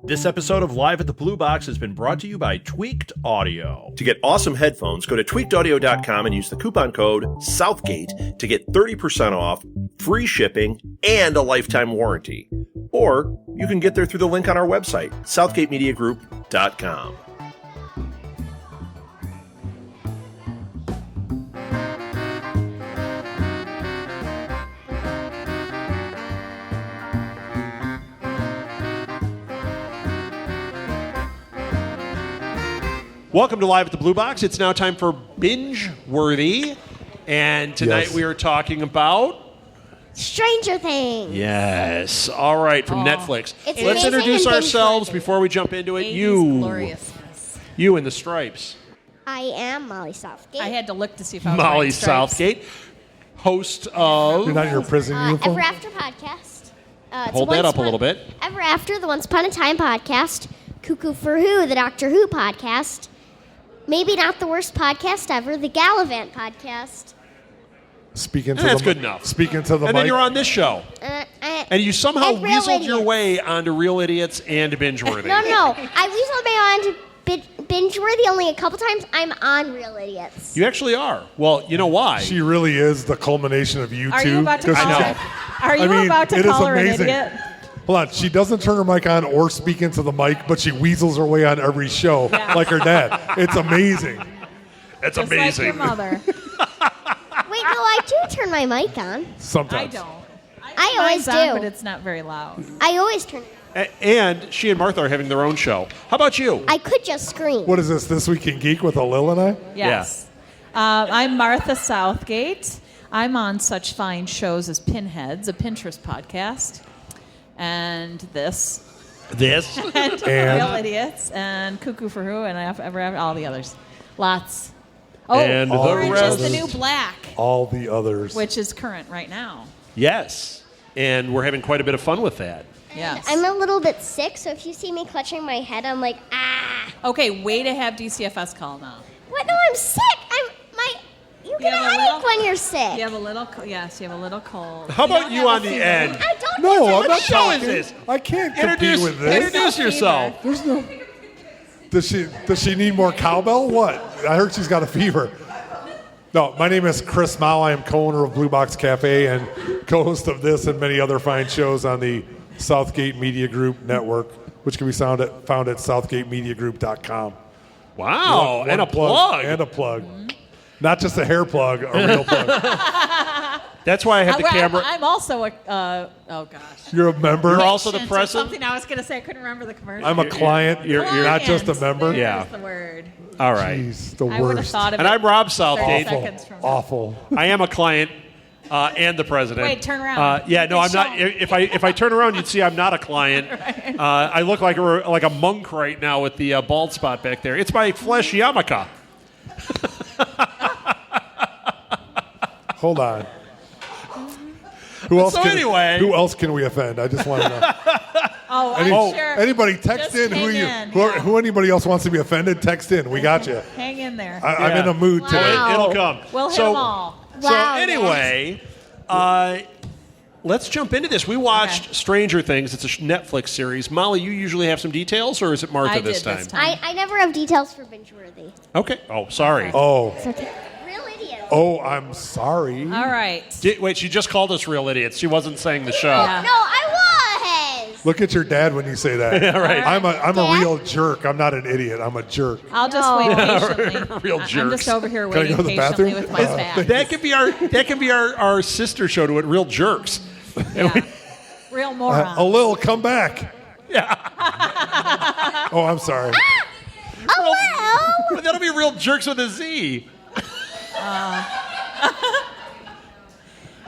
This episode of Live at the Blue Box has been brought to you by Tweaked Audio. To get awesome headphones, go to tweakedaudio.com and use the coupon code Southgate to get 30% off, free shipping, and a lifetime warranty. Or you can get there through the link on our website, southgatemediagroup.com. Welcome to Live at the Blue Box. It's now time for Binge Worthy. And tonight we are talking about Stranger Things. Yes. All right, from Netflix. Let's introduce ourselves before we jump into it. You in the stripes. I am Molly Southgate. I had to look to see if I was Molly wearing stripes. Southgate, host of... You're not in your prison uniform? Ever After podcast. Hold that up a little bit. Ever After, the Once Upon a Time podcast. Cuckoo for Who, the Doctor Who podcast. Maybe Not the Worst podcast ever, the Gallivant podcast. That's good enough. Speaking to the mic. And then you're on this show. And you somehow and Real weaseled your Idiots. way onto Real Idiots and Binge Worthy. No. I weaseled my on to Binge Worthy only a couple times. I'm on Real Idiots. You actually are. Well, you know why? She really is the culmination of you two. Are you about to call her? Are you about to it is call her an amazing. idiot? Hold on. She doesn't turn her mic on or speak into the mic, but she weasels her way on every show like her dad. It's amazing. It's Just amazing. like your mother. Wait, no, I do turn my mic on. Sometimes. I don't. I always Mine's on, do. but it's not very loud. I always turn it And she and Martha are having their own show. How about you? on. I could just scream. What is this Week in Geek with Lil and I? Yes. I'm Martha Southgate. I'm on such fine shows as Pinheads, a Pinterest podcast, and this, and Real Idiots, and Cuckoo for Who, and Ever After, all the others. Lots. Oh, And the Orange rest. is the New Black, All the others. which is current right now. Yes. And we're having quite a bit of fun with that. Yes. I'm a little bit sick, so if you see me clutching my head, I'm like, ah. Okay, way to have DCFS call now. What? No, I'm sick. You get a have a headache little- when you're sick. You have a little, yes, you have a little cold. How about don't you have a on the fever. end? I don't No, have I'm a not show talking. is this? I can't compete with this. Introduce yourself. There's no. Does she need more cowbell? What? I heard she's got a fever. No, my name is Chris Mao. I am co-owner of Blue Box Cafe and co-host of this and many other fine shows on the Southgate Media Group network, which can be found at southgatemediagroup.com. Wow. And a plug. And a plug. Not just a hair plug, a real plug. That's why I have the camera. I'm also a, oh gosh. You're a member. You're also the Mentions or president? Something I was going to say, I couldn't remember the commercial. I'm a client. You're not just a member. There's Yeah. the word. All right. Jeez, the I would have worst. thought of And it I'm Rob 30 Southgate. seconds from now. Awful. I am a client and the president. Wait, turn around. Yeah, no, I'm Show not. 'em. If I turn around, you'd see I'm not a client. I look like a monk right now with the bald spot back there. It's my flesh yarmulke. Hold on. Who else? So anyway. Who else can we offend? I just want to know. Oh, I'm sure. Anybody text Just in who hang you in, who anybody else wants to be offended? Text in. We got you. Hang in there. I'm Yeah. in a mood Wow. today. It'll come. We'll hit them all. So Wow, anyway, let's jump into this. We watched Stranger Things. It's a Netflix series. Molly, you usually have some details, or is it Martha I this did time? this time. I never have details for Binge Worthy. Okay. Oh, sorry. Oh, Real Idiots. oh, I'm sorry. All right. Wait, she just called us real idiots. She wasn't saying the show. Yeah. No, I was. Look at your dad when you say that. right. I'm a Dad? real jerk. I'm not an idiot. I'm a jerk. I'll just wait patiently. Real I'm jerks. just over here Can I waiting go to the patiently bathroom? with my facts. That could be our sister show to it, Real Jerks. Yeah. Real morons. Lil, come back. Yeah. Oh, I'm sorry. Oh, well. That'll be Real Jerks with a Z.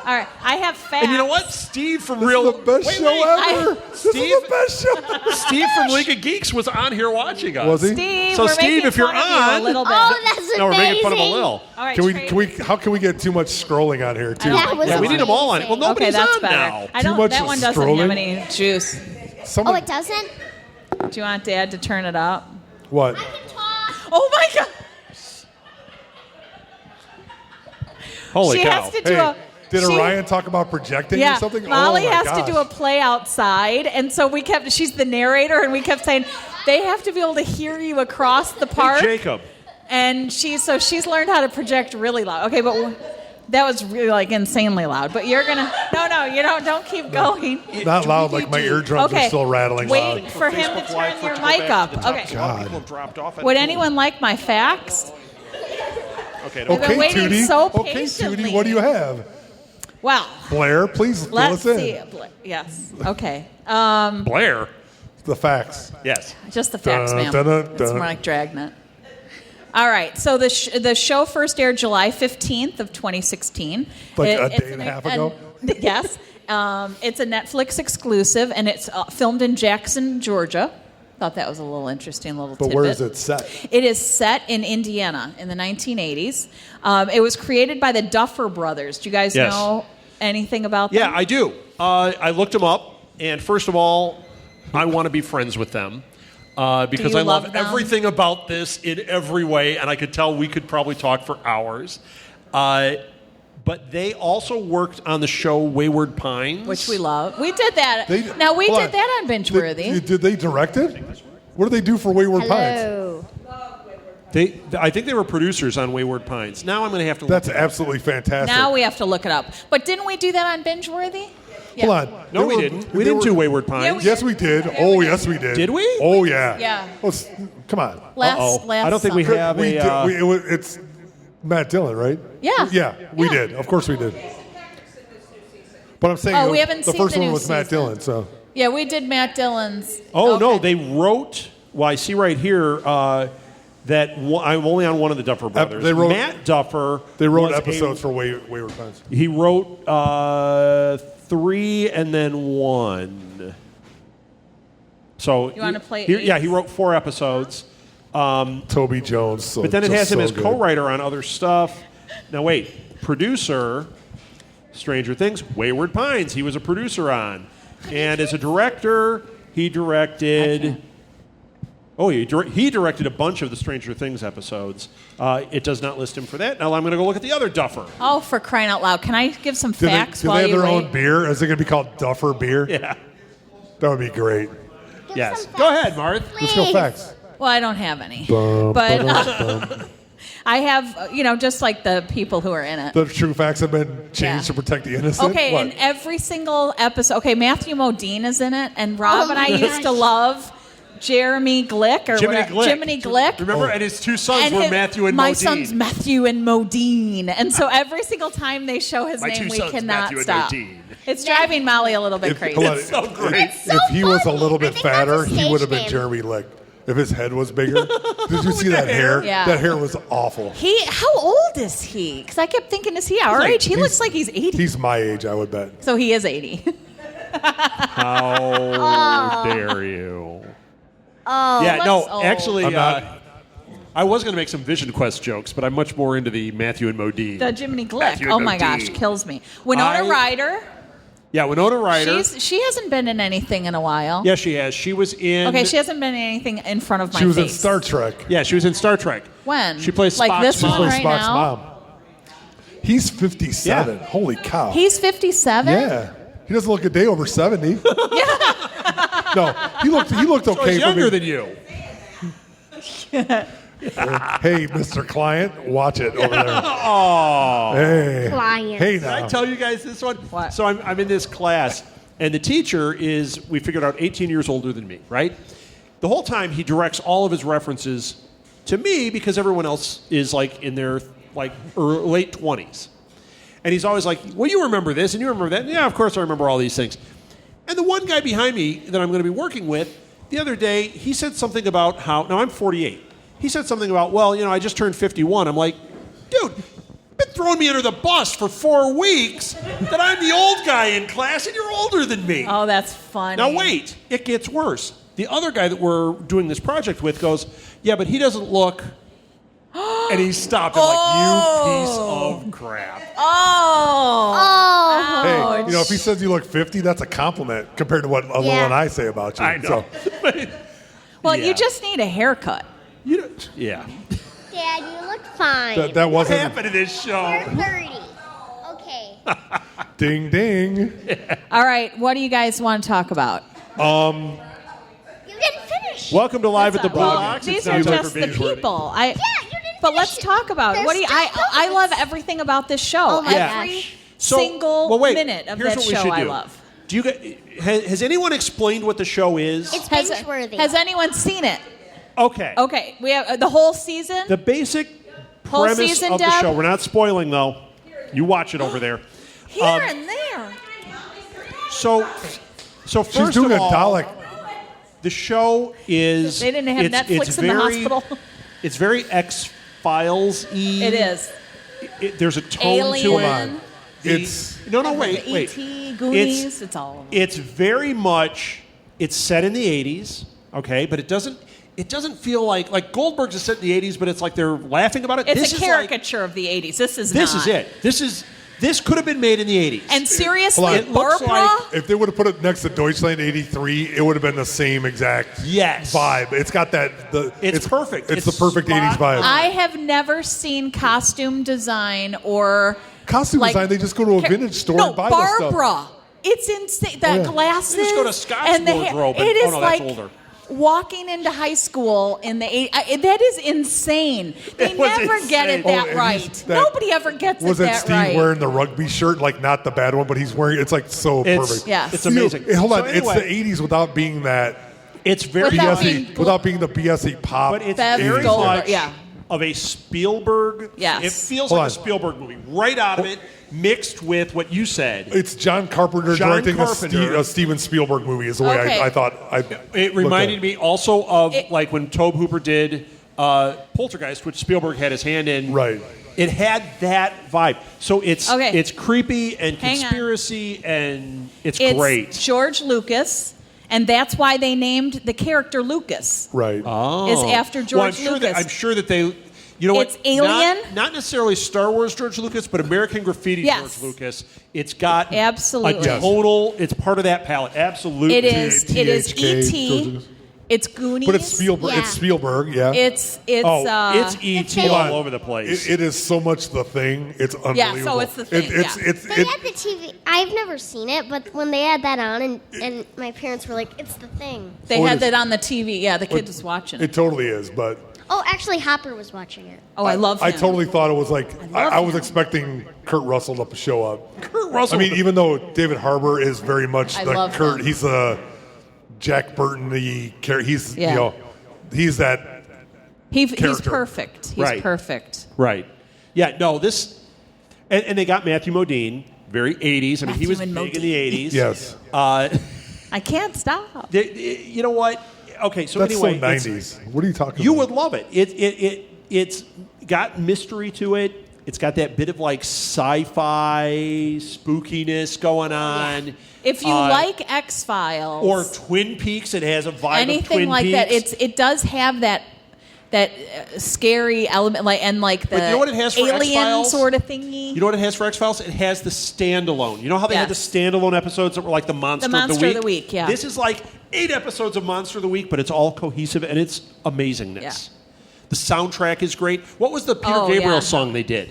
All right. I have facts. And you know what? Steve from This Real is the best show ever. This is Steve- the best show. Steve from League of Geeks was on here watching us. Was he? Steve, So, we're Steve, making if you're fun of you on- a little bit. Oh, that's amazing. No, we're making fun of a Lil. All right, Can we? How can we get too much scrolling on here too? That was Yeah, we need them all on it. Well, amazing. nobody's okay, that's on better. now. I Too don't. much That one doesn't scrolling? have any juice. Oh, Someone, it doesn't? Do you want Dad to turn it up? what? I can talk. Oh my God! Holy she cow. has to do Hey, a. Did Orion talk about projecting or something? Molly has to do a play outside, and so she's the narrator, and we kept saying, they have to be able to hear you across the park. Hey, Jacob. And she's learned how to project really loud. Okay, but that was really like insanely loud. But you're gonna don't keep going. Not loud, like my eardrums are still rattling loud. Wait for him to turn your mic up. Okay. God. Would anyone like my facts? Okay, I've been waiting Tootie. so Okay, patiently. Tootie, what do you have? Well, Blair, please fill let's us in. see. Yes. Okay. Blair. The facts. Yes. Just the facts, ma'am. It's more like Dragnet. All right. So the show first aired July 15th of 2016. Like a day and a half ago? Yes. It's a Netflix exclusive, and it's filmed in Jackson, Georgia. Thought that was a little interesting little tidbit. But where is it set? It is set in Indiana in the 1980s. It was created by the Duffer Brothers. Do you guys know anything about them? Yeah, I do. I looked them up, and first of all, I want to be friends with them because I love everything about this in every way, and I could tell we could probably talk for hours. But they also worked on the show Wayward Pines, which we love. We did that. We did that on Binge-worthy. Did they direct it? What did they do for Wayward Pines? I think they were producers on Wayward Pines. Now I'm going to have to look That's it up. absolutely fantastic. Now we have to look it up. But didn't we do that on Binge-worthy? Yeah. Hold on. No, we didn't. We didn't do Wayward Pines. Yes, we did. Oh, yes, we did. Did we? Oh, yeah. Yeah. Come on. Last I don't think we summer. have It's Matt Dillon, right? Yeah. Yeah, we did. Of course we did. But I'm saying we haven't the seen first the one new was Matt season. Dillon, so. Yeah, we did Matt Dillon's. Oh, Okay. no, they wrote... Well, I see right here that I'm only on one of the Duffer Brothers. Matt Duffer... They wrote episodes for Wayward Pines. He wrote 3 and then 1. So You want to play Yeah, he wrote 4 episodes. Toby Jones. But then it has him as good. co-writer on other stuff. Now, wait. Producer, Stranger Things, Wayward Pines. He was a producer on. And as a director, he directed... Oh, he directed a bunch of the Stranger Things episodes. It does not list him for that. Now I'm going to go look at the other Duffer. Oh, for crying out loud. Can I give some facts Do while they have you their wait? own beer? Is it going to be called Duffer Beer? Yeah. That would be great. Yes. Go ahead, Marth. Let's go facts. Well, I don't have any. But I have, just like the people who are in it. The true facts have been changed to protect the innocent? Okay, What? in every single episode. Okay, Matthew Modine is in it, and Rob and I used to love Jeremy Glick. Or Jiminy whatever. Glick. Jiminy Glick. Remember, and his 2 sons were Matthew and my Modine. son's Matthew and Modine. And so every single time they show his My name, 2 we sons, cannot Matthew and stop. Modine. It's driving Molly a little bit crazy. Hold on. It's so great. If he was a little bit I think that's fatter, a he would have been stage Jeremy Lick. If his head was bigger. Did you see that hair? Yeah. That hair was awful. How old is he? Because I kept thinking, is he our age? He looks like he's 80. He's my age, I would bet. So he is 80. How dare you? Oh, Yeah, no, old. actually, I'm not- I was going to make some Vision Quest jokes, but I'm much more into the Matthew and Modine. The Jiminy Glick. Matthew Oh and my Modine. gosh, kills me. Winona Ryder. Yeah, Winona Ryder. She hasn't been in anything in a while. Yeah, she has. She was in... Okay, she hasn't been in anything in front of my She was in face. Star Trek. Yeah, she was in Star Trek. When? She plays Like Spock's this mom. one Plays right Spock's now? mom. He's 57. Yeah. Holy cow. He's 57? Yeah. He doesn't look a day over 70. No, he looked okay. He's for younger me. than you. Hey, Mr. Client, watch it over there. Oh. Hey. Client. Hey Did I now. tell you guys this one? What? So I'm in this class, and the teacher is, we figured out, 18 years older than me, right? The whole time he directs all of his references to me because everyone else is like in their late 20s. And he's always like, well, you remember this and you remember that. And yeah, of course I remember all these things. And the one guy behind me that I'm going to be working with, the other day, he said something about how, now I'm 48. He said something about, well, I just turned 51. I'm like, dude, you've been throwing me under the bus for 4 weeks that I'm the old guy in class and you're older than me. Oh, that's funny. Now wait, it gets worse. The other guy that we're doing this project with goes, yeah, but he doesn't look... And he stopped. I'm like, you piece of crap. Oh. Hey, if he says you look 50, that's a compliment compared to what Alon and I say about you. I know. Well, Yeah. you just need a haircut. Yeah. Dad, you look fine. That What wasn't. happened to this show? You're 30. Okay. Ding, ding. All right, what do you guys want to talk about? You didn't finish. Welcome to Live at the Blue Well, Box. these It are sounds like just we're the binge-worthy. people. Yeah, you didn't But finish let's it. talk about it. There's What do you? still I love everything about this show. Oh my Every gosh. single minute of here's that what we show should I do. love. Do you has anyone explained what the show is? It's Has, binge-worthy. has anyone seen it? Okay. Okay, we have the whole season. The basic Whole premise season, of the Deb? show. We're not spoiling though. You watch it over there. Here and there. So first She's doing of a all, Dalek. the show is. They didn't have it's Netflix in the very- hospital. It's very X-Files-y. It is. There's a tone to Alien. it. It's No, wait. E.T., Goonies, it's all of them. It's very much. It's set in the '80s, okay, but it doesn't feel like Goldberg's is set in the '80s, but it's like they're laughing about it. It's This a is caricature of the 80s. This is This not. is it. This could have been made in the '80s. And seriously, Hold on. It looks Barbara, like- if they would have put it next to Deutschland '83, it would have been the same exact Yes. vibe. It's got that. It's perfect. It's It's the perfect spot '80s vibe. on. I have never seen costume design or Costume design, they just go to a vintage store and buy this stuff. Barbara. It's insane. The Yeah. glasses. They just go to Scott's and the hair. wardrobe and- It is oh, no, that's like older. walking into high school in the 80s. That is insane. They It was never get it insane. that and right. he's- that- Nobody ever gets Was it that that Steve right. wearing the rugby shirt? Like not the bad one, but he's wearing. It's like so It's- perfect. Yeah. It's amazing. Hold on, So anyway, it's the '80s without being that It's very Without much, being- without being the BSE pop. but it's Bev very Goldberg, much yeah. of a Spielberg. Yes. It feels Hold like on. a Spielberg movie right out of it, mixed with what you said. It's John Carpenter John directing Carpenter. a Steven Spielberg movie. Is the way Okay. I thought. It reminded me also of It- like when Tobe Hooper did Poltergeist, which Spielberg had his hand in. Right. It had that vibe. So it's Okay. it's creepy and Hang on. conspiracy and it's It's great. George Lucas, and that's why they named the character Lucas. Right. Is after George well, I'm sure Lucas. I'm sure that they. You know It's what? Alien. Not necessarily Star Wars George Lucas, but American Graffiti Yes. George Lucas. It's got Absolutely. a total. It's part of that palette. Absolutely. It is. It is THK, George E.T. Lucas. It's Goonies. But it's Spielberg. Yeah. It's Spielberg. Yeah. It's Oh, It's E.T. Hold all on. over the place. It is so much the thing. It's unbelievable. it's the thing, It's yeah. it's They it, had the TV. I've never seen it, but when they had that on, and my parents were like, "It's the thing." They Oh, it had is. that on the TV. Yeah, the kid was watching it it. totally is. But Oh, actually, Hopper was watching it. Oh, I love him. I totally thought it was like love I was him. expecting Kurt Russell to show up. Kurt Russell. I mean, even though David Harbour is very much I the love Kurt, him. he's a Jack Burton. He's Yeah. he's that. He's character. perfect. He's Right. perfect. Right. Yeah, no, this. And they got Matthew Modine, very 80s. I mean, he Matthew was and big in Modine. the 80s. Yes, I can't stop. You know what? Okay, so that's anyway. so it's- '90s. What are you talking You about? would love it. It's got mystery to it. It's got that bit of like sci-fi spookiness going on. If you like X Files or Twin Peaks, it has a vibe of anything Twin like Peaks. that, it does have that scary element, like the But you know what it has for alien X-Files? sort of thingy. You know what it has for X-Files? It has the standalone. You know how they had the Yes. standalone episodes that were like the Monster of the Week? Monster of the Week, yeah. This is like 8 episodes of Monster of the Week, but it's all cohesive and it's amazingness. Yeah. The soundtrack is great. What was the Peter Oh, Gabriel yeah. song they did?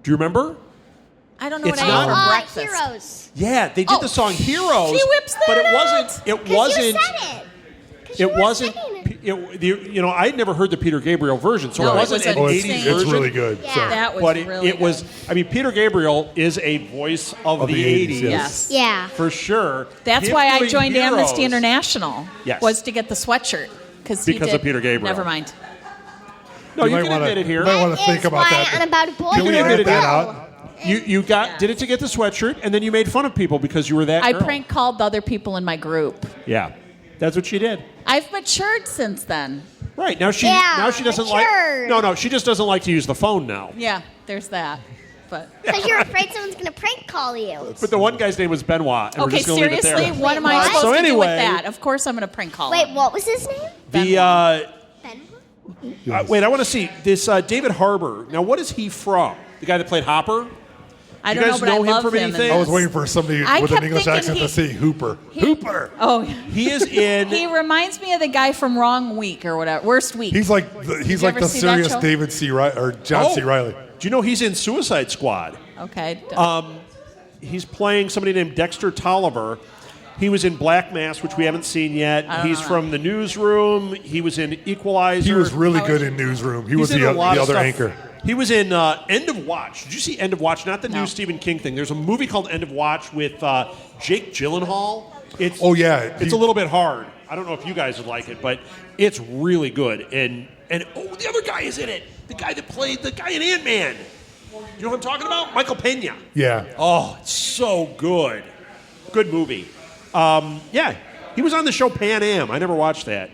Do you remember? I don't know It's what I not- ate for breakfast. Heroes. Yeah, they did Oh, the song Heroes. she whips but it that wasn't. out. It 'Cause you wasn't. said it. 'Cause you It were wasn't. saying it. You know, I'd never heard the Peter Gabriel version, so No, it it wasn't was an an 80s insane- version. It's really good. Yeah. So. That was But it, really it was. good. I mean, Peter Gabriel is a voice of the 80s. Yes. Yeah. For sure. That's Him why I doing joined Heroes- Amnesty International. Yes. Was to get the sweatshirt because of Peter Gabriel. Never mind. No, you might can wanna- admit it here. you might wanna That think is about why that. I'm about a boy. Can we girl edit that girl. out? You did it to get the sweatshirt, and then you made fun of people because you were that I girl. prank called the other people in my group. Yeah, that's what she did. I've matured since then. Right now she doesn't matured. like. No, she just doesn't like to use the phone now. Yeah, there's that. But Because you're afraid someone's going to prank call you. But the one guy's name was Benoit, and we're okay, just going to leave it seriously, there. what am I Wait, supposed so to do anyway- with that? Of course, I'm going to prank call Wait, him. what was his name? The Ben? wait, I want to see this David Harbour. Now, what is he from? The guy that played Hopper? I you don't guys know, but know I him love from him. anything? I was waiting for somebody I with an kept English thinking accent he- to say Hooper. Hooper. Oh, He is in. he reminds me of the guy from Wrong Week or whatever, Worst Week. He's like the ever see that serious show? David C. Riley or John C. Riley. Do you know he's in Suicide Squad? Okay. he's playing somebody named Dexter Tolliver. He was in Black Mass, which we haven't seen yet. He's from The Newsroom. He was in Equalizer. He was really good in Newsroom. He was the other anchor. He was in End of Watch. Did you see End of Watch? Not the new Stephen King thing. There's a movie called End of Watch with Jake Gyllenhaal. It's a little bit hard. I don't know if you guys would like it, but it's really good. And the other guy is in it. The guy that played the guy in Ant-Man. You know what I'm talking about? Michael Pena. Yeah. Oh, it's so good. Good movie. He was on the show Pan Am. I never watched that.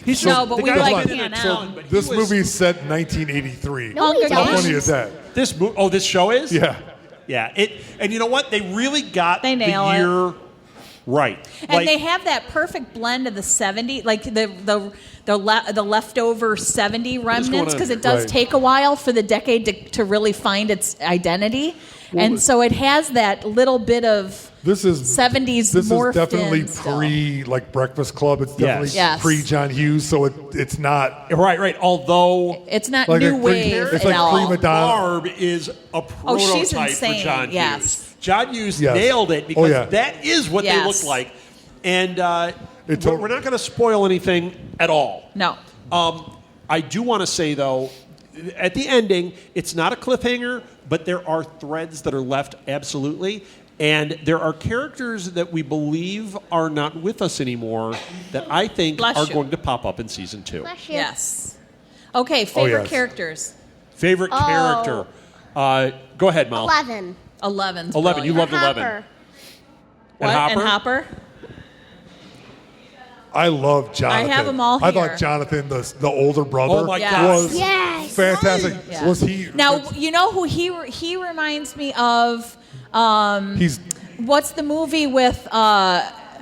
But we like Pan Am. This movie is set in 1983. No, he How doesn't. funny is that? This show is? Yeah. Yeah. And you know what? They really got They nail the year right. And they have that perfect blend of the 70s, like the leftover 70 remnants, because it does take a while for the decade to really find its identity. And so it has that little bit of 70s This morphed is definitely in still. Breakfast Club. It's definitely pre John Hughes, so it's not right. Although it's not like new wave. It's at like all. prima donna. Barb is a prototype for John Hughes. John Hughes nailed it because that is what they look like. And we're not going to spoil anything at all. No. I do want to say, though, at the ending, it's not a cliffhanger, but there are threads that are left absolutely. And there are characters that we believe are not with us anymore that I think are going to pop up in season 2. Bless you. Yes. Okay, favorite characters. Favorite character. Go ahead, Mal. 11. 11. 11. You loved 11. Hopper. What? And And Hopper? I love Jonathan. I have them all here. I thought Jonathan, the older brother, God. was fantastic. Yeah. Was he? Now, you know who he reminds me of? He's What's the movie with?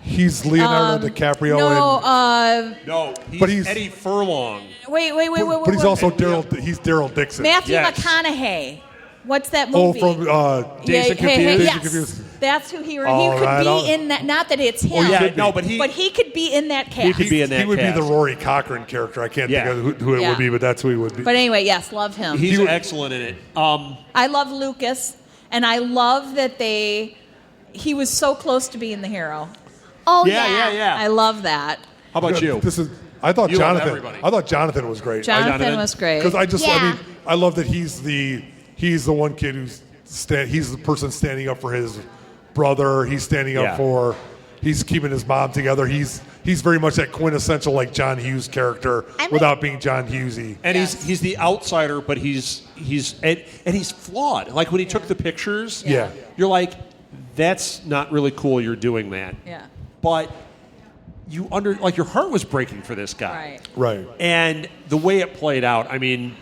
He's Leonardo DiCaprio. No, but he's Eddie Furlong. Wait. But he's also Daryl. He's Daryl Dixon. Matthew Yes. McConaughey. What's that movie? Oh, from Dazed and Confused? yes. Confused. That's who he could right be on. in that. Not that it's him. but he could be in that cast. He could be in that He would cast. be the Rory Cochrane character. I can't think of who it would be, but that's who he would be. But anyway, yes, love him. He's excellent in it. I love Lucas, and I love that he was so close to being the hero. Oh, yeah. I love that. How about you? I thought You love Jonathan. everybody. I thought Jonathan was great. Jonathan was great. Because Yeah. I love that he's the one kid who's he's the person standing up for his brother. He's standing up for. He's keeping his mom together. He's very much that quintessential like John Hughes character without being John Hughesy. And he's the outsider, but he's flawed. Like when he took the pictures, you're like, that's not really cool. You're doing that. Yeah. But your heart was breaking for this guy. Right. And the way it played out, I mean,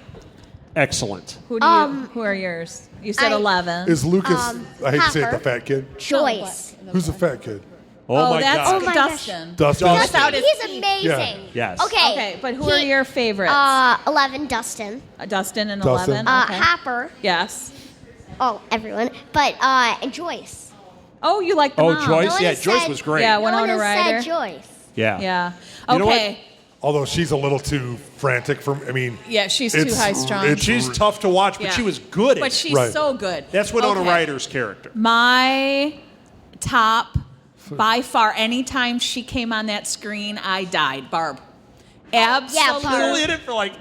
excellent. Who are yours? You said 11. Is Lucas? I hate to say it, Hopper. the fat kid. Joyce. Who's the fat kid? Oh my that's God. Oh my Dustin. Dustin. Without his He's teeth. amazing. Yes. Okay. But who are your favorites? 11, Dustin. Dustin and Dustin. 11. Okay. Hopper. Yes. Oh, everyone. But, and Joyce. Oh, you like the mom. Joyce? No one Yeah, has Joyce said- was great. Yeah, No one Winona has Ryder. said Joyce. Yeah. Yeah. You know Okay. Although she's a little too frantic for me. I mean, Yeah, she's too high strung. She's tough to watch, but Yeah. she was good at But it. she's so good. That's Winona Okay. Ryder's character. My top, by far, anytime she came on that screen, I died. Barb. Absolutely. She's only in it for like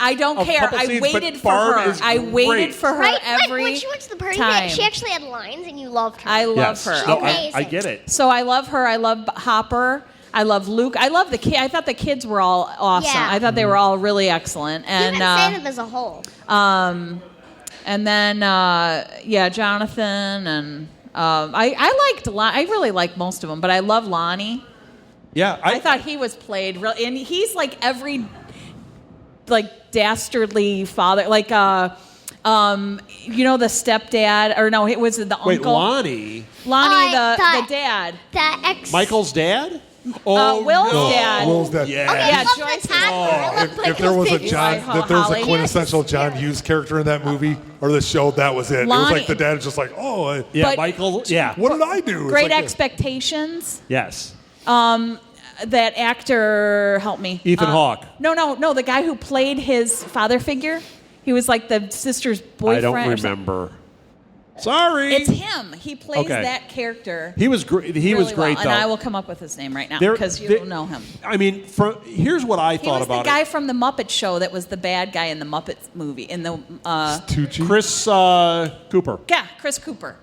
I don't a care. couple I scenes, waited but for Barb her. is I waited great. for her Right? every When she went to the party, time. she actually had lines and you loved her. I love yes. her. No, Okay. I get it. So I love her. I love Hopper. I love Luke. I love the kid. I thought the kids were all awesome. Yeah. I thought they were all really excellent. And Even Santa as a whole. and then Jonathan and I really liked most of them, but I love Lonnie. Yeah. I thought he was played real, and he's like every like dastardly father, like the stepdad, or no, it was the uncle. Wait, Lonnie? The dad. That ex. Michael's dad? Oh, Will's no. dad. Will's dad. Yeah. Okay, Yeah, I love Joyce the toddler. I love If there was a Michael's John, baby. if there was a Holly. quintessential John Hughes character in that movie or the show, that was it. It was Lonnie- like the dad is just like, oh, Yeah, But- Michael. Yeah. what did I do? It's Great like Expectations. Yes. That actor, help me. Ethan Hawke. No, the guy who played his father figure. He was like the sister's boyfriend. I don't or something. remember. Sorry. It's him. He plays that character. He was great. He was great, well, though. And I will come up with his name right now because you don't know him. I mean, here's what I thought about it. He was the guy from the Muppet Show that was the bad guy in the Muppets movie. In the Chris Cooper. Yeah, Chris Cooper.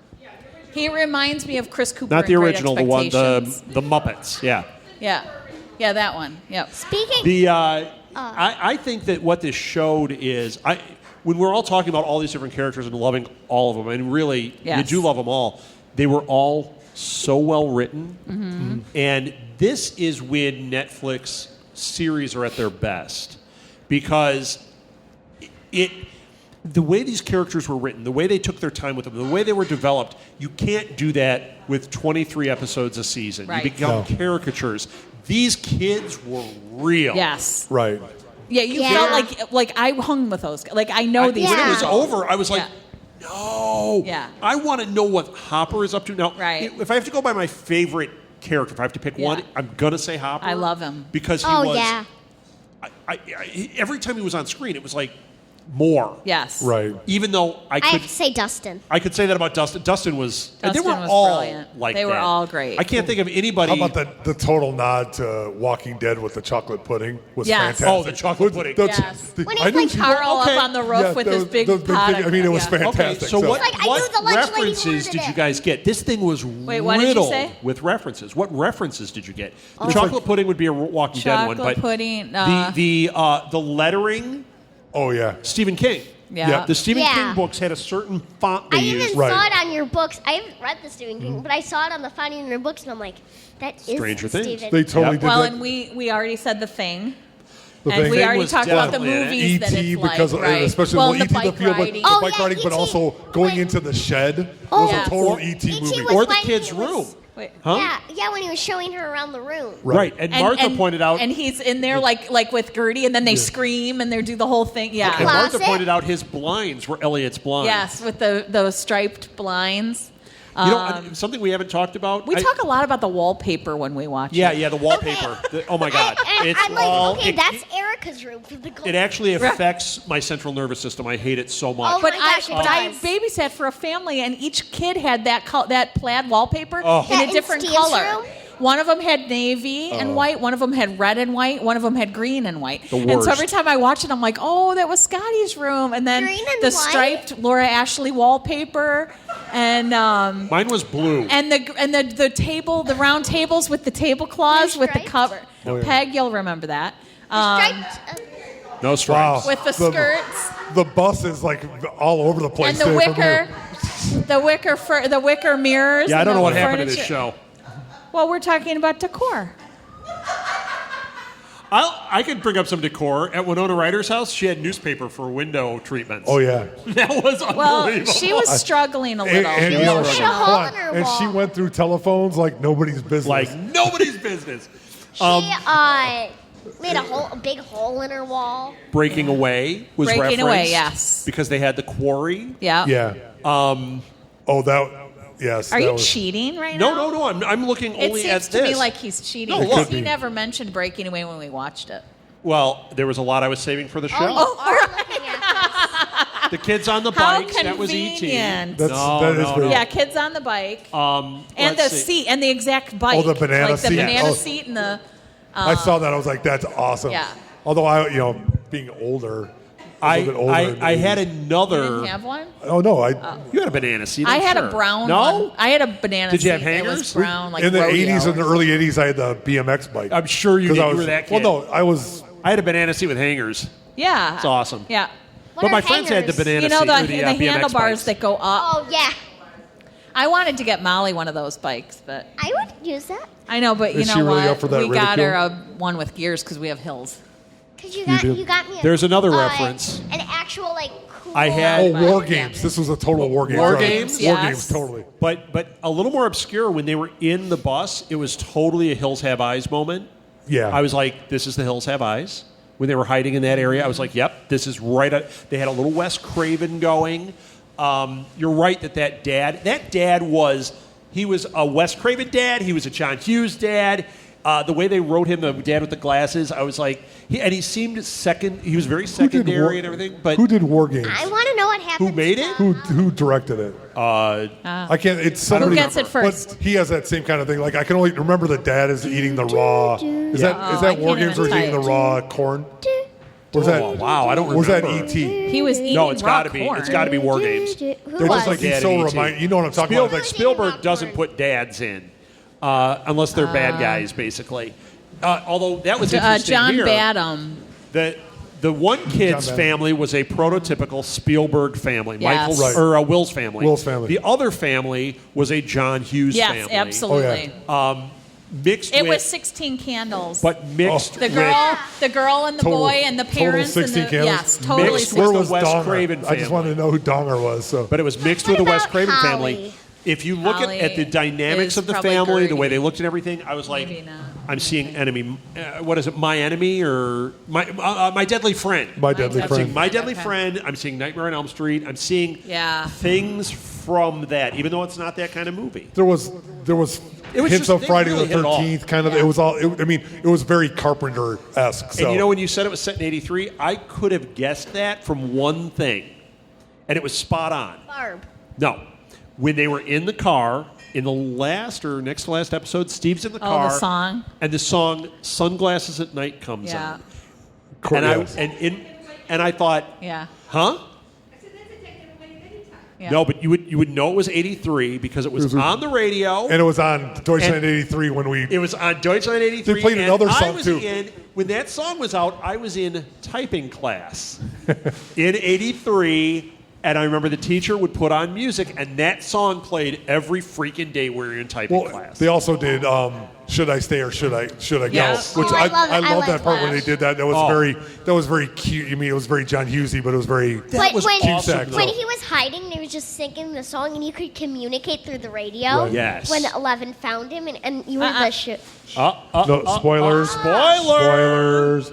He reminds me of Chris Cooper. Not the in original, the one, the Expectations. Muppets. Yeah. Yeah, that one. Yep. Speaking. I think that what this showed is when we're all talking about all these different characters and loving all of them, and really you do love them all, they were all so well written. Mm-hmm. And this is when Netflix series are at their best because the way these characters were written, the way they took their time with them, the way they were developed, you can't do that with 23 episodes a season. Right. You become caricatures. These kids were real. Yes. Right. Yeah, you felt like I hung with those. Like I know these. When it was people. over, I was like, no. Yeah. I want to know what Hopper is up to now. Right. If I have to go by my favorite character, if I have to pick one, I'm gonna say Hopper. I love him because he was. Yeah. Every time he was on screen, it was like more. Yes. Right. Even though I have to say Dustin. I could say that about Dustin. Dustin was Dustin they were was all brilliant. like They were that. all great. I can't think of anybody. How about the total nod to Walking Dead with the chocolate pudding was Yes. fantastic. Oh, the chocolate pudding. Yes. When he I knew played she- Carl Okay. up on the roof with his big pot. I mean, it was yeah. fantastic. Okay, so what, Like, I knew the lunch lady references ordered did you it. guys get? This thing was Wait, what did you riddled say? with references. What references did you get? The chocolate pudding would be a Walking Dead one, Chocolate but pudding. the lettering, Oh yeah. Stephen King. Yeah. The Stephen Yeah. King books had a certain font they I used. even Right. saw it on your books. I haven't read the Stephen King, but I saw it on the finding in your books, and I'm like, that is Stranger Things. Stephen. They totally Yep. did Well, that. and we already said The Thing. The And Thing. we already was talked about the definitely in it. movies that E.T. it's like, because right. especially well, E.T. the bike field, riding. Oh, bike yeah, riding, but E.T. also going When- into the shed Oh, was yeah. a total Or- E.T. E.T. movie. was Or the when kids' he was- room. Wait. Huh? Yeah, when he was showing her around the room. Right. And Martha pointed out. And he's in there like with Gertie, and then they scream and they do the whole thing. Yeah. And Martha Closet. pointed out his blinds were Elliot's blinds. Yes, with those striped blinds. You know, something we haven't talked about. We talk a lot about the wallpaper when we watch Yeah, it. yeah, the wallpaper. Oh my God, And it's I'm like, all. okay, that's Erica's room for the It actually affects my central nervous system. I hate it so much. Oh, But my gosh, it I does. babysat for a family, and each kid had that plaid wallpaper Oh. in Yeah, a in different Steve's color. room? One of them had navy and white. One of them had red and white. One of them had green and white. The And so worst. every time I watch it, I'm like, oh, that was Scotty's room. And then Green and the white? striped Laura Ashley wallpaper, and Mine was blue. the table, the round tables with the tablecloths Blue with the stripes? cover. Oh, yeah. Peg, you'll remember that. Striped, No stripes. With the skirts. The bus is like all over the place. And the today from here. the wicker mirrors. Yeah, I and don't know the what happened to this furniture. show. Well, we're talking about decor. I could bring up some decor. At Winona Ryder's house, she had newspaper for window treatments. Oh yeah. That was unbelievable. Well, she was struggling a little. And, She you know, made a hold hole on. in her And wall. she went through telephones like nobody's business. like nobody's business. she made a big hole in her wall. Breaking Away was Breaking referenced. Away, yes. Because they had the quarry. Yeah. yeah. Oh, yes. Are that you was, cheating right now? No. I'm looking It only seems at to this. me like he's cheating No, because look. he never mentioned Breaking Away when we watched it. Well, there was a lot I was saving for the show. Oh, you are looking at this. The kids on the How bikes. That was E.T. convenient. That is very- Yeah, kids on the bike. And let's the see. seat and the exact bike. the banana like the seat? banana Oh. seat and the I saw that. I was like, that's awesome. Yeah. Although being older, a little bit older. I had you another. didn't have one? Oh no, You had a banana seat. I I'm had sure. a brown no? one. I had a banana Did you have seat that was hangers? brown, like in the rodeo. 80s and the early 80s, I had the BMX bike. I'm sure you 'Cause did. I You was, were that kid. Well, no, I was. I had a banana seat with hangers. Yeah. It's awesome. Yeah. What But are my friends had the hangers? banana You know seat the, with the BMX handlebars bikes. that go up? Oh, yeah. I wanted to get Molly one of those bikes, but I would use that. I know, but you Is know she really what? up for that We got her ridicule? one with gears because we have hills. Because you do? got me. There's another reference. An actual cool. I had- Oh, War But- Games. This was a total War Games. War right? Games? War Yes. Games, totally. But a little more obscure when they were in the bus. It was totally a Hills Have Eyes moment. Yeah. I was like, this is the Hills Have Eyes. When they were hiding in that area, I was like, yep, this is right. They had a little Wes Craven going. You're right that dad was, he was a Wes Craven dad. He was a John Hughes dad. The way they wrote him, the dad with the glasses, I was like, he seemed second. He was very secondary and everything. But who did War Games? I want to know what happened. Who made it? Who directed it? I can't. It's somebody. Who gets it first? But he has that same kind of thing. Like I can only remember the dad is eating the raw. Is that War Games where he's eating the raw corn? Or was that? Wow, I don't remember. Was that E.T.? He was eating No, it's raw got to be. corn. It's got to be War Games. They're just like he's so remind. You know what I'm talking about? Like, Spielberg doesn't put dads in unless they're bad guys, basically. Although that was interesting John here. Badham. The one kid's family was a prototypical Spielberg family, Yes. Will's family. Will's family. The other family was a John Hughes family. Yes, absolutely. Mixed It with, was 16 Candles. but mixed the girl, and the boy, and the parents. Total 16 and candles. Yes, totally. Mixed 16. with Where was the Wes Donger? Craven I just family. wanted to know who Donger was. So. But it was mixed What with the Wes about Craven Holly? family. If you look at the Holly dynamics is of the probably family, the Gertie. way they looked at everything, I was like, Maybe not. I'm seeing enemy. What is it? My enemy or my deadly friend? My deadly I'm seeing friend. My Deadly Okay. Friend. I'm seeing Nightmare on Elm Street. I'm seeing things from that, even though it's not that kind of movie. There was It was hints just- of they Friday really the hit it all. 13th, kind of. It was all. It was very Carpenter-esque. So. And you know, when you said it was set in '83, I could have guessed that from one thing, and it was spot on. Barb. No, when they were in the car in the last or next to last episode, Steve's in the car. the song. And the song "Sunglasses at Night" comes Yeah. on. Yes. And I thought, Yeah. huh? Yeah. No, but you would know it was '83 because it was on the radio. And it was on Deutschland And- '83 when we. It was on Deutschland '83. They played and another I song, was too. when that song was out, I was in typing class in '83, and I remember the teacher would put on music, and that song played every freaking day we were in typing class. They also did "Should I Stay or Should I Yes. Go?" Which Oh, I love it. I I love like that part when they Flash. did that. That was very cute. I mean, it was very John Hughesy, but it was very. That was awesome, Cusack, though. When he was hiding, they were just singing the song, and you could communicate through the radio. Right. Yes. When 11 found him, and you were the shit. No, spoilers. Spoilers.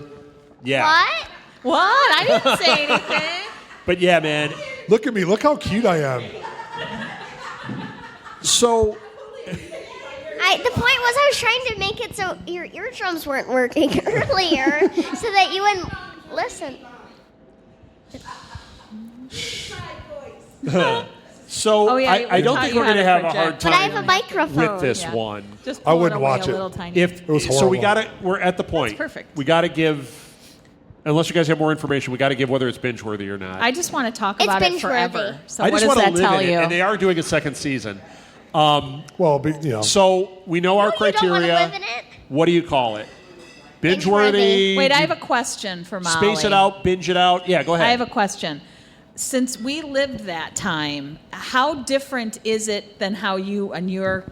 Yeah. What? What? I didn't say anything. But yeah, man. Look at me. Look how cute I am. So The point was I was trying to make it so your eardrums weren't working earlier, so that you wouldn't listen. Oh, yeah, I don't think we're going to have a hard But I have a time microphone. with this Yeah. one. Just I pull wouldn't away watch a it. little tiny. If was so, horrible. we're at the point. perfect. We got to give. Unless you guys have more information, we got to give whether it's binge worthy or not. I just want to talk It's about it binge-worthy. forever. So I what just does want to that live tell in you? it, and they are doing a second season. Well, So we know our No, you don't wanna criteria. live in it. What do you call it? Binge Binge-worthy. worthy. Wait, I have a question for Molly. Space it out, binge it out. Yeah, go ahead. I have a question. Since we lived that time, how different is it than how you and your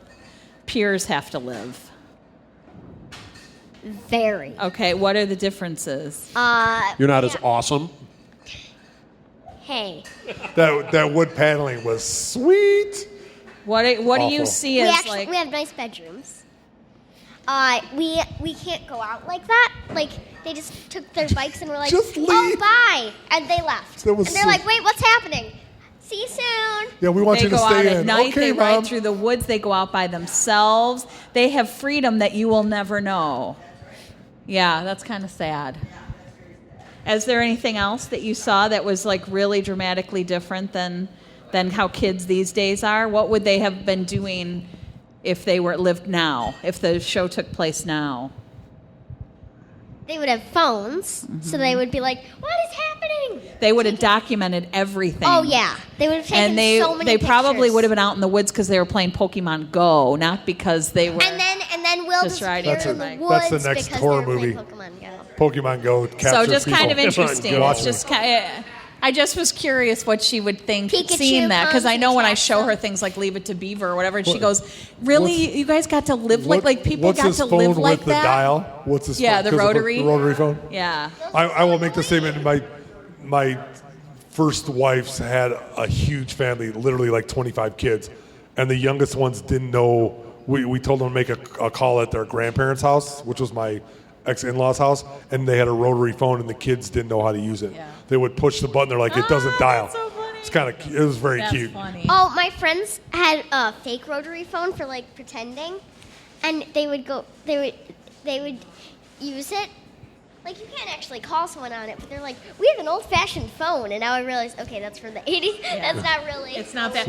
peers have to live? Very. Okay, what are the differences? You're not as awesome. Hey, that wood paneling was sweet. What do you Awful. see we as like? have nice bedrooms. We can't go out like that. Like they just took their bikes and were like, Just leave. "Oh, bye," and they left. That was and they're so- like, "Wait, what's happening? See you soon." Yeah, we want They you to go out stay at in. night. Okay, they ride Mom. through the woods. They go out by themselves. They have freedom that you will never know. Yeah, that's kind of sad. Is there anything else that you saw that was like really dramatically different than how kids these days are? What would they have been doing if they were lived now? If the show took place now? They would have phones, Mm-hmm. so they would be like, "What is happening?" They would have documented everything. Oh yeah, they would have taken And they so many probably pictures. would have been out in the woods because they were playing Pokemon Go, not because they were. And then Will Just riding disappeared in their the bike. woods That's the next because horror they were playing movie. Pokemon Go. Pokemon Go captures So just people. kind of interesting. Go. It's just I just was curious what she would think Pikachu seeing that because I comes know and when I chats show her them. things like Leave It to Beaver or whatever, and she What- goes, "Really, what's- you guys got to live like people what's got his to phone live like with that?" the dial? What's his Yeah, phone? the 'Cause of rotary. The rotary phone. Yeah. I will make the statement. My first wife's had a huge family, literally like 25 kids, and the youngest ones didn't know. We told them to make a call at their grandparents' house, which was my ex-in-law's house, and they had a rotary phone, and the kids didn't know how to use it. Yeah. They would push the button. They're like, it doesn't dial. that's so funny. It's kind of. It was very That's cute. funny. Oh, my friends had a fake rotary phone for like pretending, and they would they would use it. Like, you can't actually call someone on it, but they're like, we have an old-fashioned phone. And now I realize, okay, that's from the 80s. Yeah. That's not really. It's not that.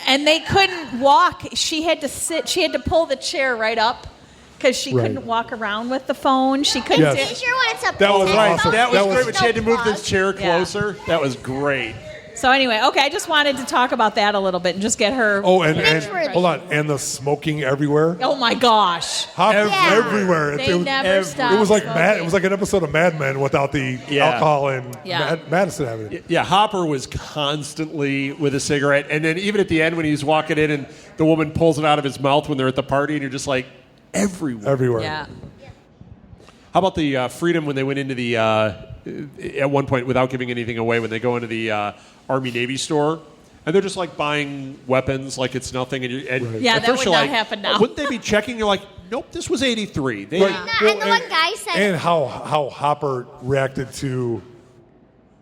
And they couldn't walk. She had to sit. She had to pull the chair right up because she couldn't walk around with the phone. She couldn't. Yes. Sure when it's up that was awesome. That was great, but she had to move pause. this chair closer. Yeah. That was great. So anyway, okay, I just wanted to talk about that a little bit and just get her. Oh, and hold on, and the smoking everywhere. Oh my gosh! Everywhere. They never stopped. It was like smoking. It was like an episode of Mad Men without the alcohol and Madison having it. Yeah, Hopper was constantly with a cigarette, and then even at the end when he's walking in and the woman pulls it out of his mouth when they're at the party, and you're just like, everywhere. Yeah. How about the freedom when they went into the at one point, without giving anything away, when they go into the Army-Navy store, and they're just like buying weapons like it's nothing. And yeah, that would not happen now. Wouldn't they be checking? You're like, nope, this was 83. And the one guy said... And how Hopper reacted to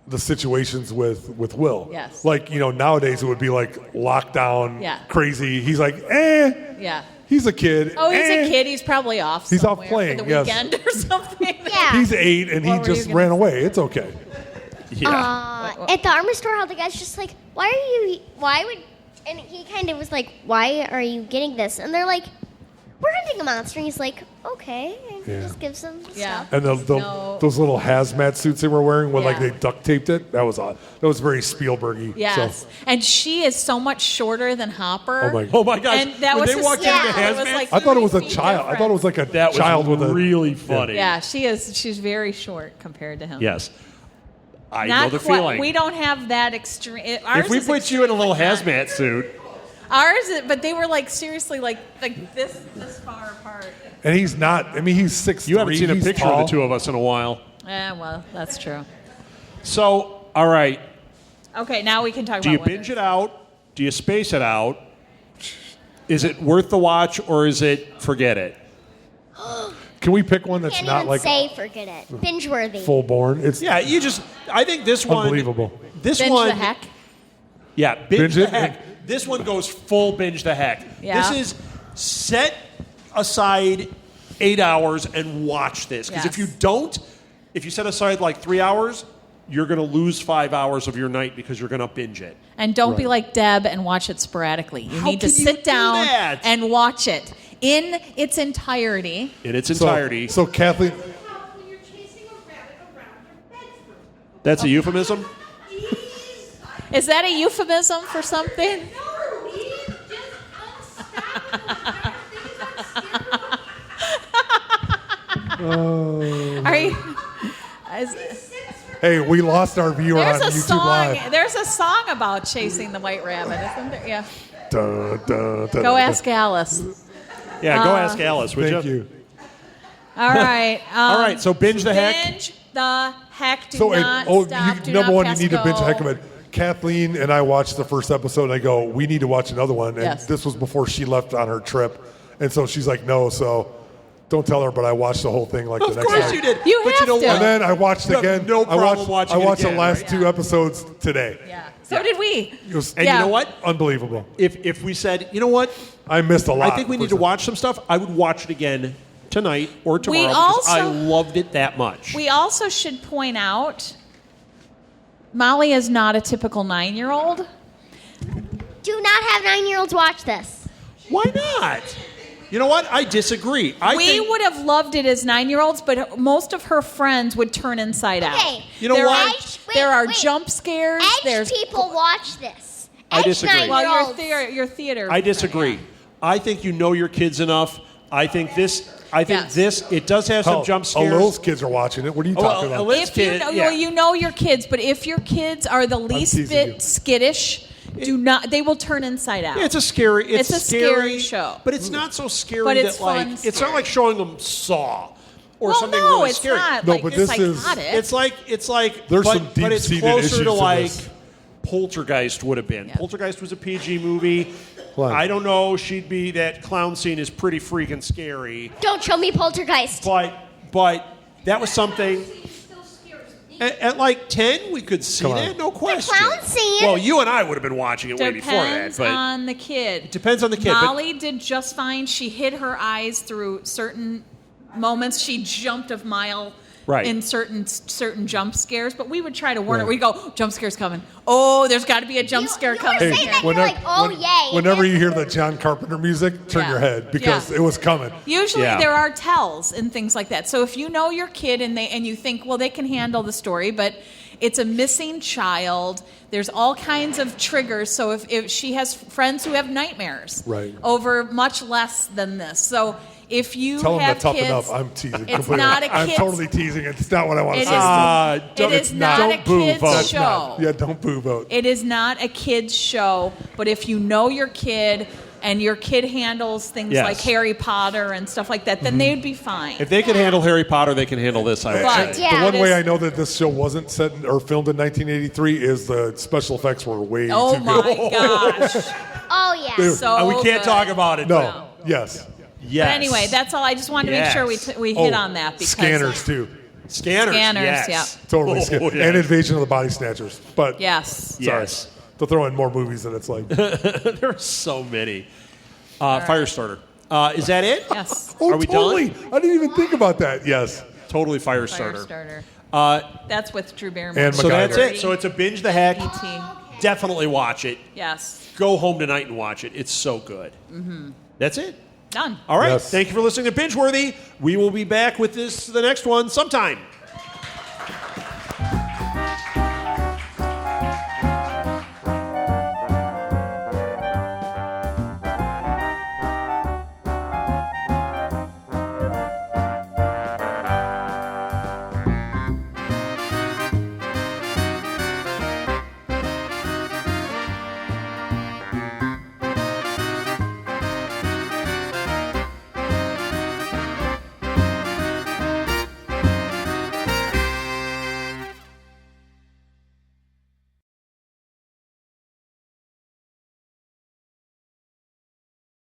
the situations with Will. Yes. Like, nowadays it would be like lockdown, crazy. He's like, Yeah. He's a kid. Oh, he's a kid. He's probably off. He's off playing for the weekend or something. Yeah. He's 8 and he just ran away. It's okay. Yeah. At the armor store, how the guy's just like, and he kind of was like, why are you getting this? And they're like, we're hunting a monster. And he's like, okay. And he just gives them stuff. And those little hazmat suits they were wearing when like they duct taped it, that was very Spielberg-y. Yes. So. And she is so much shorter than Hopper. Oh my gosh. And that when was they walked into the hazmat, like I thought it was a 3 feet child. difference. I thought it was like a child with a really funny. Yeah, she's very short compared to him. Yes. I Not know the quite, feeling. We don't have that extreme. If we put you in a little hazmat suit. Ours, but they were like seriously like this far apart. And he's not. I mean, he's 6'3". You haven't seen a picture tall. of the two of us in a while. Yeah, well, that's true. So, all right. Okay, now we can talk Do about you binge it out? Do you space it out? Is it worth the watch, or is it forget it? Can we pick one that's Can't not even like say forget it. Binge-worthy. full born? It's I think this one. unbelievable. This binge one. the heck. Yeah, binge the it? heck. This one goes full binge the heck. Yeah. This is set aside 8 hours and watch this. Because if you don't, if you set aside like 3 hours, you're going to lose 5 hours of your night because you're going to binge it. And don't be like Deb and watch it sporadically. You need to sit down and watch it in its entirety. So Kathleen. That's a euphemism? Is that a euphemism for something? No, he's just unstoppable. Are you? Hey, we lost our viewer on YouTube Live. There's a song about chasing the white rabbit, isn't there? Yeah. Dun, dun, dun, Go ask Alice. Yeah, go ask Alice, would Thank you. All right. All right, so binge the heck. Binge the heck. Do not stop. Do number not one, pass you need to binge the go. heck of it. Kathleen and I watched the first episode, and I go, we need to watch another one. And this was before she left on her trip. And so she's like, no, so don't tell her, but I watched the whole thing like the next night. Of course you did. You but have you know to. what? And then I watched again. No problem watching I watched it again, the last right? 2 episodes today. Yeah. So did we. It was And you know what? unbelievable. If we said, you know what? I missed a lot. I think we need to watch some stuff. I would watch it again tonight or tomorrow because I loved it that much. We also should point out Molly is not a typical 9-year-old. Do not have 9-year-olds watch this. Why not? You know what? I disagree. We would have loved it as 9-year-olds, but most of her friends would turn inside out. You know what? There are jump scares. Edge people watch this. I disagree. Well, your theater. I disagree. Yeah. I think you know your kids enough. I think this, it does have some jump scares. Lil's kids are watching it. What are you talking about? Well, you know your kids, but if your kids are the least bit skittish, they will turn inside out. Yeah, it's a scary show. But it's not so scary But it's that like fun it's not like showing them Saw or something no, really it's scary. not. No, like, but it's this is- psychotic. It's like There's but, some but it's deep-seated closer issues to to like this. Poltergeist would have been. Yeah. Poltergeist was a PG movie. What? I don't know. That clown scene is pretty freaking scary. Don't show me Poltergeist. But that was something. It still scares me. At like 10, we could see Come on. that, no question. clown scene. Well, you and I would have been watching it way before that. Depends But on the kid. it depends on the kid. Molly did just fine. She hid her eyes through certain moments. She jumped a mile Right. in certain jump scares, but we would try to warn her. We'd go, jump scare's coming. Oh, there's got to be a jump scare you coming. were saying that, you're like, oh, yay. Whenever you hear the John Carpenter music, turn Yeah. your head because Yeah. it was coming. Usually Yeah. there are tells and things like that. So if you know your kid and you think, well, they can handle the story, but it's a missing child, there's all kinds of triggers. So if she has friends who have nightmares Right. over much less than this. So if you Tell them have to toughen kids, up. I'm teasing. it's completely. not a I'm kid's- totally teasing. It's not what I want to It say. is- it is not a Don't boo, kid's folks. show. Not. Yeah, don't boo vote. It is not a kid's show, but if you know your kid and your kid handles things Yes. like Harry Potter and stuff like that, then Mm-hmm. they'd be fine. If they can handle Harry Potter, they can handle this, I would But- say. Yeah. The one it way is- I know that this show wasn't set or filmed in 1983 is the special effects were way Oh too my good. gosh. Oh, yeah. So we can't good. talk about it. No. Yes. Yes. But anyway, that's all. I just wanted to make sure we hit on that. Because Scanners too. Scanners. Scanners, yes. yeah. Totally. Oh, yeah. And Invasion of the Body Snatchers. But Yes. sorry. Yes. To throw in more movies than it's like. There are so many. Firestarter. Is that it? Yes. Oh, Are we totally. done? I didn't even think about that. Yes. Totally Firestarter. Firestarter. That's with Drew Barrymore. And So that's MacGyver. it. So it's a binge the heck. E.T. Definitely watch it. Yes. Go home tonight and watch it. It's so good. Mm-hmm. That's it. Done. All right. Yes. Thank you for listening to Bingeworthy. We will be back with the next one sometime.